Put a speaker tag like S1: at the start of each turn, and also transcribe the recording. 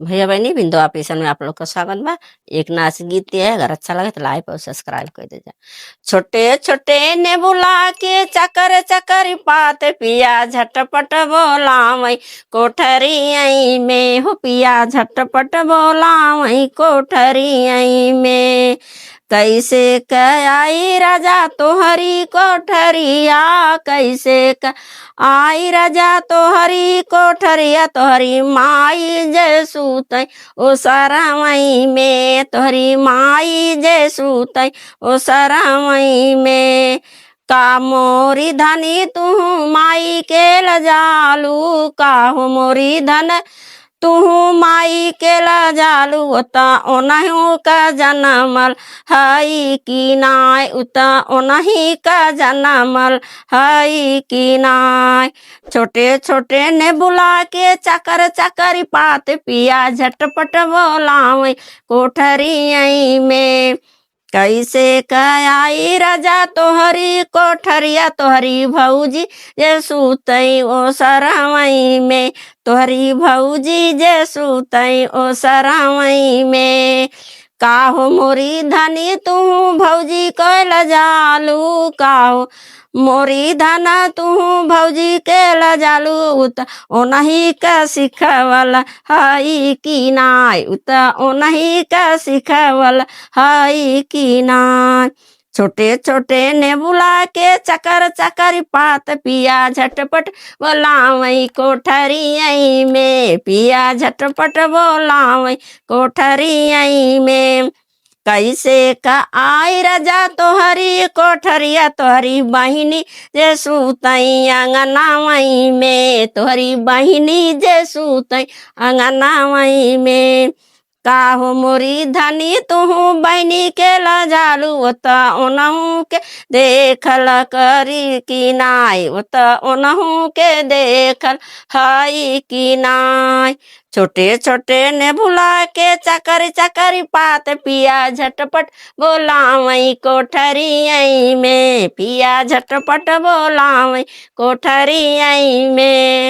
S1: भैया बहनी बिंदु आप ईसन में आप लोग का स्वागत बा। एक नाच गीत है, अगर अच्छा लगे तो लाइक और सब्सक्राइब कर दीजिए। छोटे छोटे ने बुला के चकर चकर पात पिया झटपट बोला वही कोठरी आई में हो पिया झटपट बोला वही कोठरी आई में। कैसे आई राजा तोहरी कोठरिया, कैसे आई राजा तोहरी कोठरिया, तोहरी माई जे सूतई ओ सरमई में, तोहरी माई जे सूतई ओ सरमई में। का मोरी धनी तू माई के लजालू, काहू मोरी धन तू माई के लजालू, उता ओनहु का जनमल हई की नाय, उता ओनही का जनमल हई की नाय। छोटे छोटे ने बुला के चकर चकर पात पिया झटपट बोलावे कोठरी आई में। कैसे आई राजा तोहरी कोठरिया, तोहरी भौजी जे सूतई ओ सरमई में, तोहरी भौजी जे सूतई ओ सरमई में। काहो मोरी धनी तू भौजी को लजालू, काहो मोरी धना तू भौजी के लजालू, उत ओनही का सिखवल हई की नाय, उत ओनही का सिखवल हई की नाय। छोटे छोटे ने बुला के चकर चकर पात पिया झटपट बोलावई कोठरी आई में, पिया झटपट बोलावई कोठरी आई में। कैसे आई राजा तोहरी कोठरिया, तोहरी बहिनी जे सूतई अंगनावई में, तोहरी बहिनी जे सूतई अंगनावई में। काहो मोरी धनी तुहू बहनी के लजालू, ओता ओनहू के देखल करी की नाय, ओता ओनहू के देखल हई की नाय। छोटे छोटे ने बुला के चकर चकर पात पिया झटपट बोलावई कोठरी आई में, पिया झटपट बोलावई कोठरी आई में।